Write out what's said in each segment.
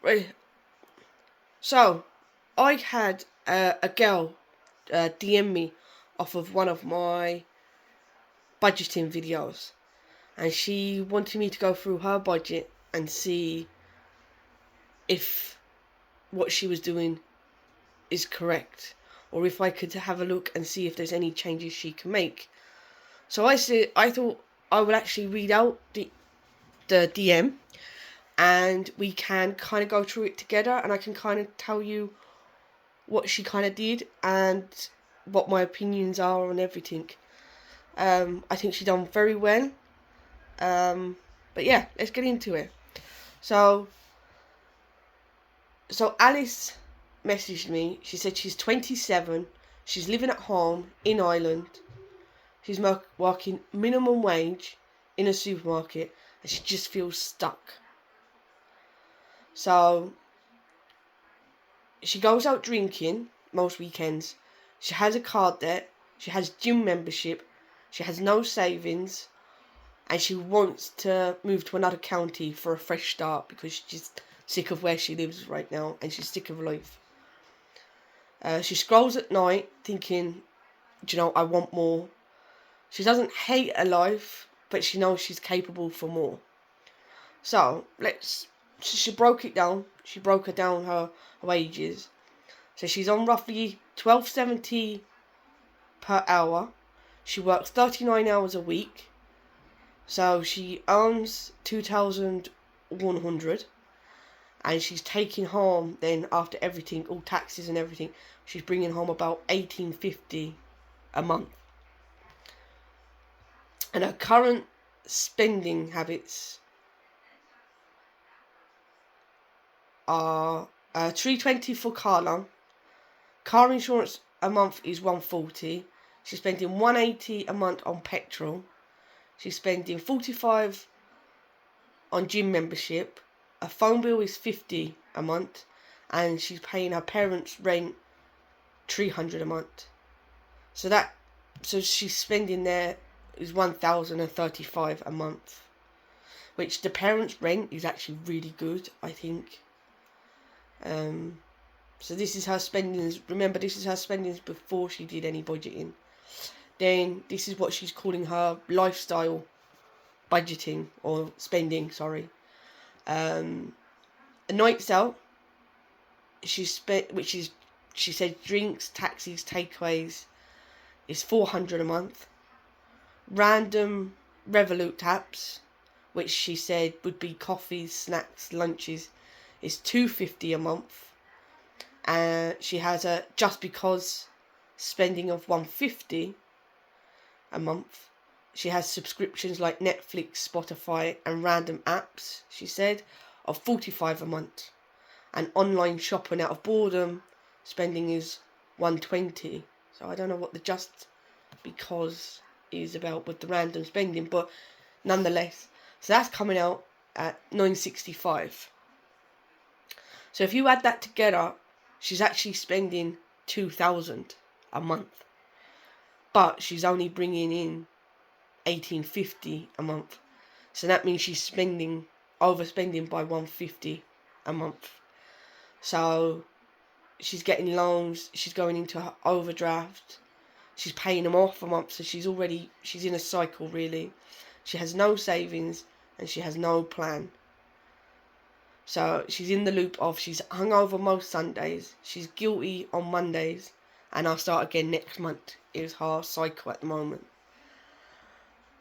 Right. So, I had a girl DM me off of one of my budgeting videos, and she wanted me to go through her budget and see if what she was doing is correct, or if I could have a look and see if there's any changes she can make. So I thought I would actually read out the DM, and we can kind of go through it together, and I can kind of tell you what she kind of did and what my opinions are on everything. I think she done very well. But yeah, let's get into it. So Alice messaged me. She said she's 27. She's living at home in Ireland. She's working minimum wage in a supermarket, and she just feels stuck. So she goes out drinking most weekends. She has a card debt. She has gym membership. She has no savings. And she wants to move to another county for a fresh start because she's just sick of where she lives right now, and she's sick of life. She scrolls at night thinking, I want more. She doesn't hate her life, but she knows she's capable for more. So, she broke it down. She broke her wages. So she's on roughly $12.70 per hour. She works 39 hours a week. So she earns $2,100, and she's taking home, then after everything, all taxes and everything, she's bringing home about $1,850 a month. And her current spending habits are $320 for car loan. Car insurance a month is $140. She's spending $180 a month on petrol. She's spending $45 on gym membership. A phone bill is $50 a month, and she's paying her parents' rent $300 a month. So she's spending there is $1,035 a month, which the parents' rent is actually really good, I think. So this is her spendings. Remember, this is her spendings before she did any budgeting. Then this is what she's calling her lifestyle budgeting or spending. Sorry. A nights out. She said drinks, taxis, takeaways is $400 a month. Random Revolut taps, which she said would be coffees, snacks, lunches, is $250 a month. And she has a just because spending of $150 a month. She has subscriptions like Netflix, Spotify, and random apps, she said, of $45 a month. And online shopping out of boredom spending is $120. So I don't know what the just because is about with the random spending, but nonetheless. So that's coming out at $965. So if you add that together, she's actually spending $2,000 a month. But she's only bringing in $1,850 a month. So that means she's overspending by $150 a month. So she's getting loans, she's going into her overdraft, she's paying them off a month, so she's in a cycle really. She has no savings and she has no plan. So she's in the loop of she's hungover most Sundays, she's guilty on Mondays, and I'll start again next month is her cycle at the moment.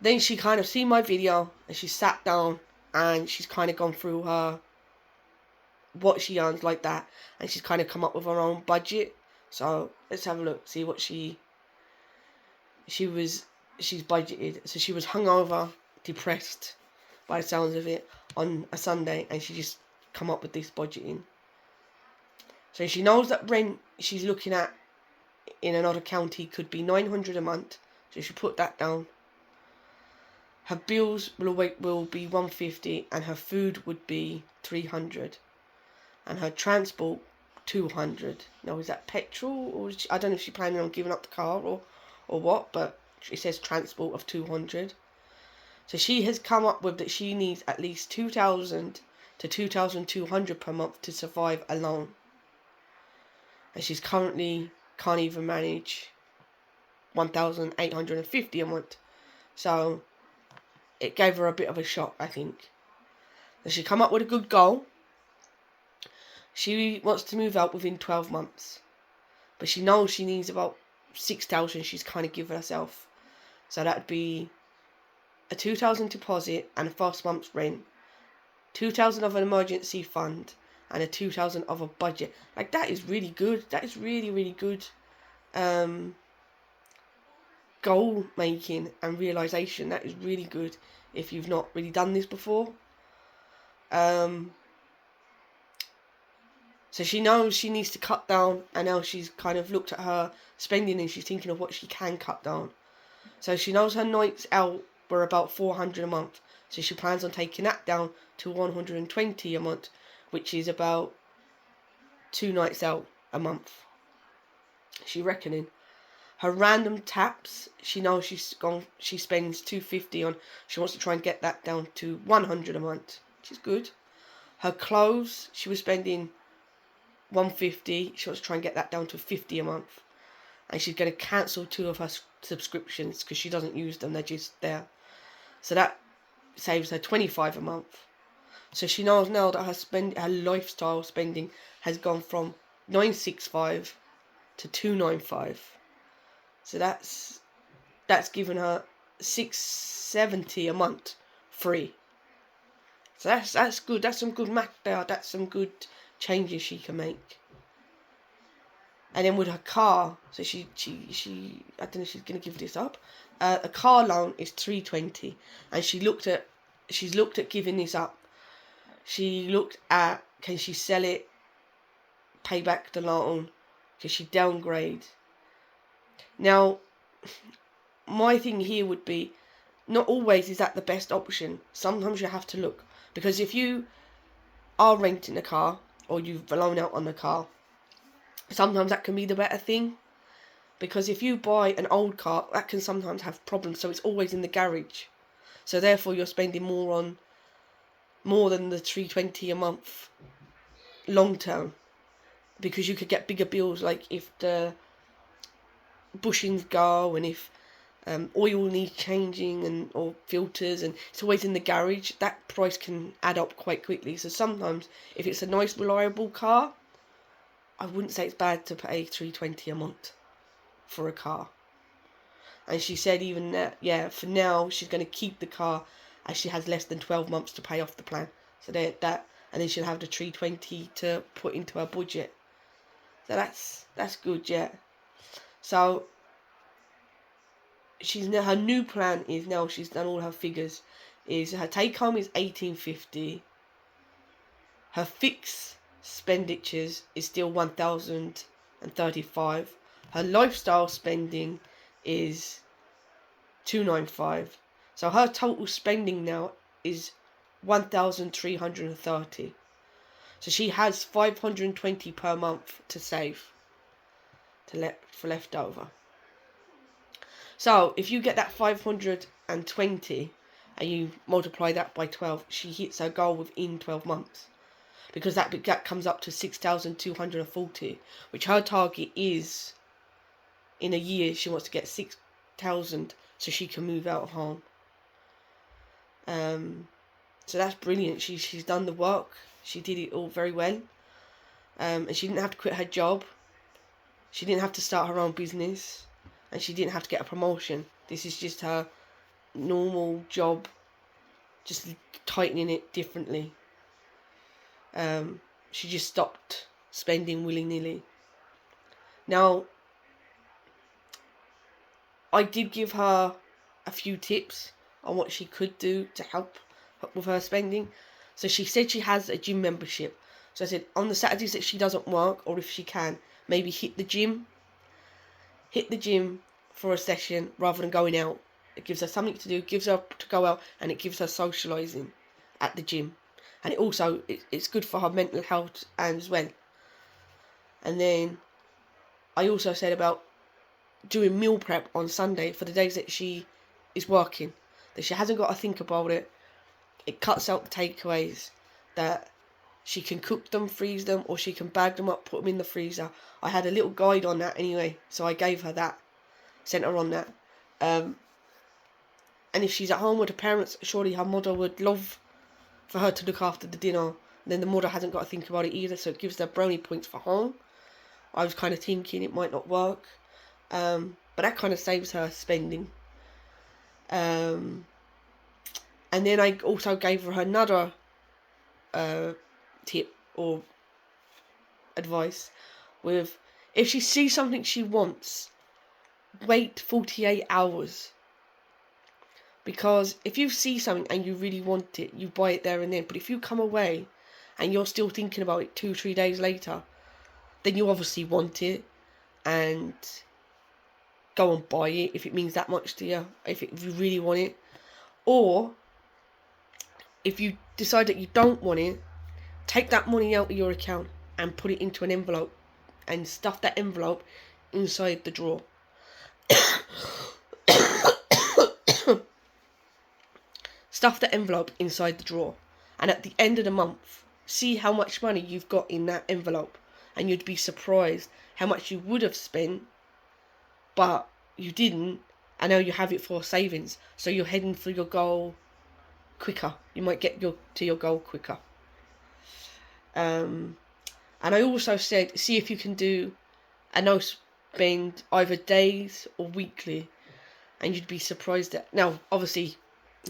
Then she kind of seen my video and she sat down and she's kind of gone through what she earns like that, and she's kind of come up with her own budget. So let's have a look, see what she's budgeted. So she was hungover, depressed by the sounds of it on a Sunday, and she just come up with this budgeting. So she knows that rent she's looking at in another county could be $900 a month, so she put that down. Her bills will be $150, and her food would be $300, and her transport $200. Now, is that petrol, or I don't know if she's planning on giving up the car or what, but she says transport of $200. So she has come up with that she needs at least $2,000 to 2,200 per month to survive alone. And she's currently can't even manage 1,850 a month. So it gave her a bit of a shock, I think. And she come up with a good goal. She wants to move out within 12 months. But she knows she needs about 6,000 she's kind of given herself. So that'd be a 2,000 deposit and a first month's rent, 2,000 of an emergency fund, and a 2,000 of a budget. Like, that is really good. That is really, really good goal making and realization. That is really good if you've not really done this before. So she knows she needs to cut down, and now she's kind of looked at her spending and she's thinking of what she can cut down. So she knows her nights out were about 400 a month. So she plans on taking that down to 120 a month, which is about 2 nights out a month. She's reckoning. Her random taps, she knows she spends 250 on. She wants to try and get that down to 100 a month, which is good. Her clothes, she was spending 150. She wants to try and get that down to 50 a month. And she's going to cancel 2 of her subscriptions because she doesn't use them. They're just there. So that saves her 25 a month. So she knows now that her lifestyle spending has gone from 965 to 295. So that's given her 670 a month free. So that's good. That's some good math there. That's some good changes she can make. And then with her car, so she I don't know if she's gonna give this up. A car loan is 320, and she's looked at giving this up. She looked at, can she sell it, pay back the loan, can she downgrade? Now, my thing here would be, not always is that the best option. Sometimes you have to look, because if you are renting a car or you've loaned out on a car, sometimes that can be the better thing. Because if you buy an old car, that can sometimes have problems, so it's always in the garage. So therefore you're spending more than the 320 a month long term, because you could get bigger bills, like if the bushings go and if oil needs changing or filters, and it's always in the garage, that price can add up quite quickly. So sometimes if it's a nice reliable car, I wouldn't say it's bad to pay 320 a month for a car. And she said even that, yeah, for now she's going to keep the car as she has less than 12 months to pay off the plan. So that, and then she'll have the 320 to put into her budget. So that's good, yeah. So her new plan is, now she's done all her figures, is her take home is 1850. Her fixed expenditures is still 1,035. Her lifestyle spending is 295. So her total spending now is 1,330. So she has 520 per month to save for leftover. So if you get that 520 and you multiply that by 12, she hits her goal within 12 months. Because that comes up to 6,240, which her target is, in a year she wants to get 6,000 so she can move out of home. So that's brilliant. She's done the work. She did it all very well. And she didn't have to quit her job. She didn't have to start her own business. And she didn't have to get a promotion. This is just her normal job, just tightening it differently. She just stopped spending willy-nilly. Now, I did give her a few tips on what she could do to help with her spending. So she said she has a gym membership. So I said on the Saturdays that she doesn't work, or if she can, maybe hit the gym for a session rather than going out. It gives her something to do, gives her to go out, and it gives her socialising at the gym. And it also, it's good for her mental health as well. And then I also said about doing meal prep on Sunday for the days that she is working, that she hasn't got to think about it. It cuts out the takeaways, that She can cook them, freeze them, or she can bag them up, put them in the freezer. I had a little guide on that anyway, so I gave her that, sent her on that. And if she's at home with her parents, surely her mother would love for her to look after the dinner. Then the mother hasn't got to think about it either, so it gives her brownie points for home. I was kind of thinking it might not work, but that kind of saves her spending. And then I also gave her another tip or advice with, if she sees something she wants, wait 48 hours. Because if you see something and you really want it, you buy it there and then. But if you come away and you're still thinking about it 2-3 days later, then you obviously want it and go and buy it if it means that much to you, if you really want it. Or if you decide that you don't want it, take that money out of your account and put it into an envelope and stuff that envelope inside the drawer. Stuff the envelope inside the drawer, and at the end of the month, see how much money you've got in that envelope, and you'd be surprised how much you would have spent, but you didn't, and now you have it for savings, so you're heading for your goal quicker. You might get to your goal quicker. And I also said, see if you can do a no spend either days or weekly, and you'd be surprised at. Now, obviously,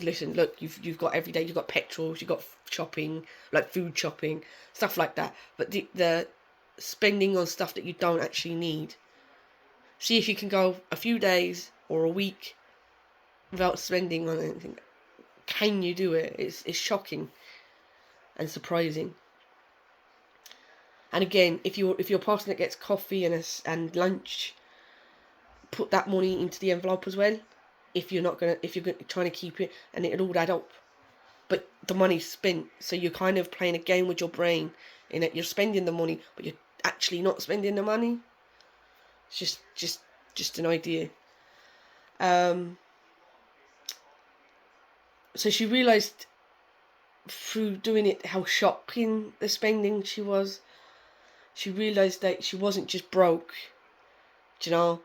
listen, look, you've got every day, you've got petrol, you've got shopping, like food shopping, stuff like that. But the spending on stuff that you don't actually need. See if you can go a few days or a week without spending on anything. Can you do it? It's shocking and surprising. And again, if you're a person that gets coffee and lunch, put that money into the envelope as well. If you're trying to keep it, and it'll all add up. But the money's spent, so you're kind of playing a game with your brain in that you're spending the money, but you're actually not spending the money. It's just an idea. So she realised through doing it how shocking the spending she was. She realised that she wasn't just broke, you know.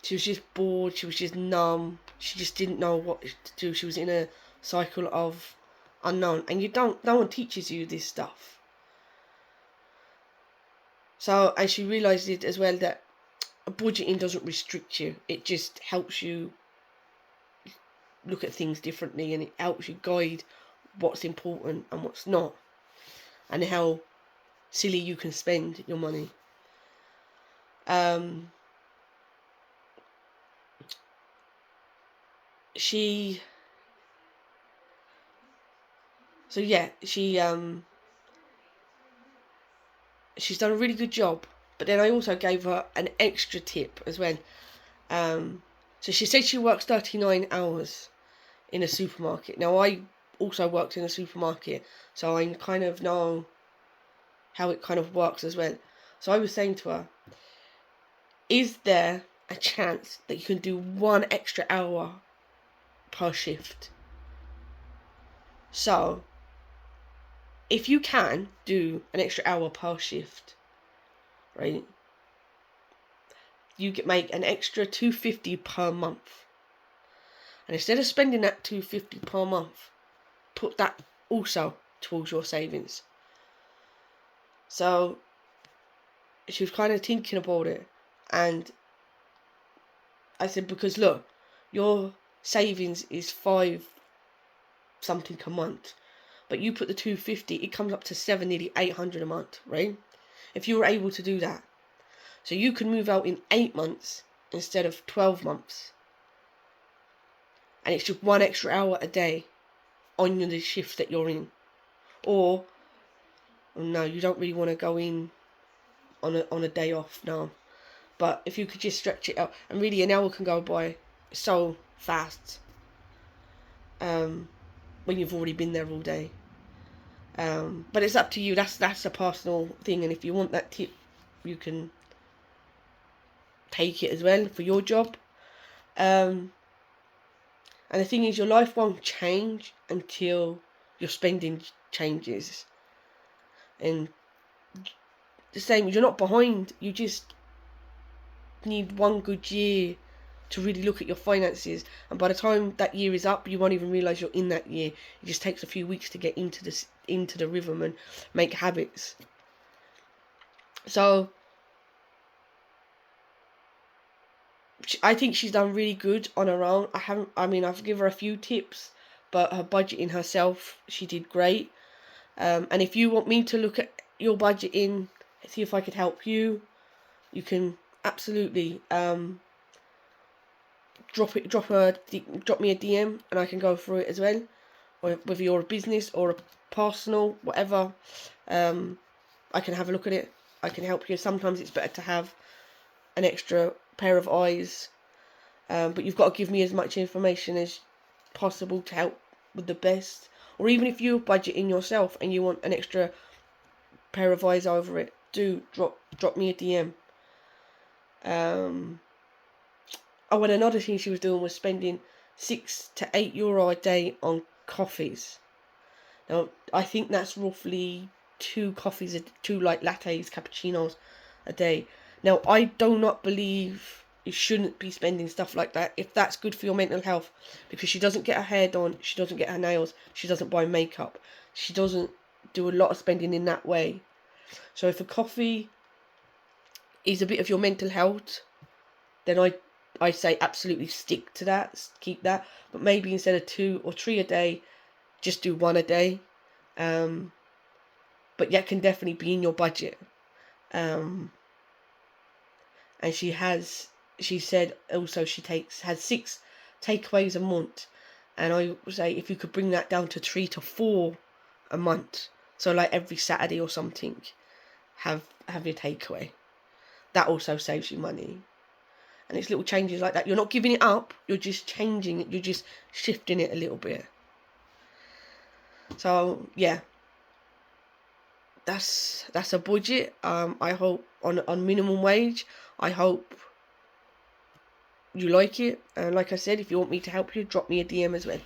She was just bored, she was just numb, she just didn't know what to do. She was in a cycle of unknown, and no one teaches you this stuff. So, and she realised it as well that budgeting doesn't restrict you, it just helps you look at things differently, and it helps you guide what's important and what's not, and how silly you can spend your money. She's done a really good job. But then I also gave her an extra tip as well. So she said she works 39 hours in a supermarket. Now I also worked in a supermarket, so I kind of know how it kind of works as well. So I was saying to her, is there a chance that you can do 1 extra hour per shift? So if you can do an extra hour per shift, right, you make an extra $250 per month. And instead of spending that $250 per month, put that also towards your savings. So she was kind of thinking about it, and I said, because look, your savings is 5 something a month, but you put the 250, it comes up to 7, nearly 800 a month, right? If you were able to do that, so you can move out in 8 months instead of 12 months, and it's just 1 extra hour a day on the shift that you're in. Or no, you don't really want to go in on a day off now, but if you could just stretch it out, and really an hour can go by so fast when you've already been there all day. But it's up to you. That's a personal thing, and if you want that tip, you can take it as well for your job. And the thing is, your life won't change until your spending changes. And the same, you're not behind, you just need one good year to really look at your finances, and by the time that year is up, you won't even realize you're in that year. It just takes a few weeks to get into the rhythm and make habits. So I think she's done really good on her own. I've given her a few tips, but her budgeting herself, she did great. And if you want me to look at your budgeting, see if I could help you, you can absolutely drop me a DM, and I can go through it as well. Or whether you're a business or a personal, whatever, I can have a look at it. I can help you. Sometimes it's better to have an extra pair of eyes, but you've got to give me as much information as possible to help with the best. Or even if you're budgeting yourself and you want an extra pair of eyes over it, do drop me a DM. Oh, and another thing she was doing was spending €6 to €8 a day on coffees. Now, I think that's roughly two like lattes, cappuccinos a day. Now, I do not believe you shouldn't be spending stuff like that if that's good for your mental health, because she doesn't get her hair done, she doesn't get her nails, she doesn't buy makeup, she doesn't do a lot of spending in that way. So if a coffee is a bit of your mental health, then I say absolutely stick to that, keep that. But maybe instead of 2 or 3 a day, just do 1 a day. But yet can definitely be in your budget. And she said also she has 6 takeaways a month. And I would say if you could bring that down to 3 to 4 a month, so like every Saturday or something, have your takeaway. That also saves you money. And it's little changes like that. You're not giving it up, you're just changing it, you're just shifting it a little bit. So yeah, that's a budget. I hope on minimum wage. I hope you like it. And like I said, if you want me to help you, drop me a DM as well.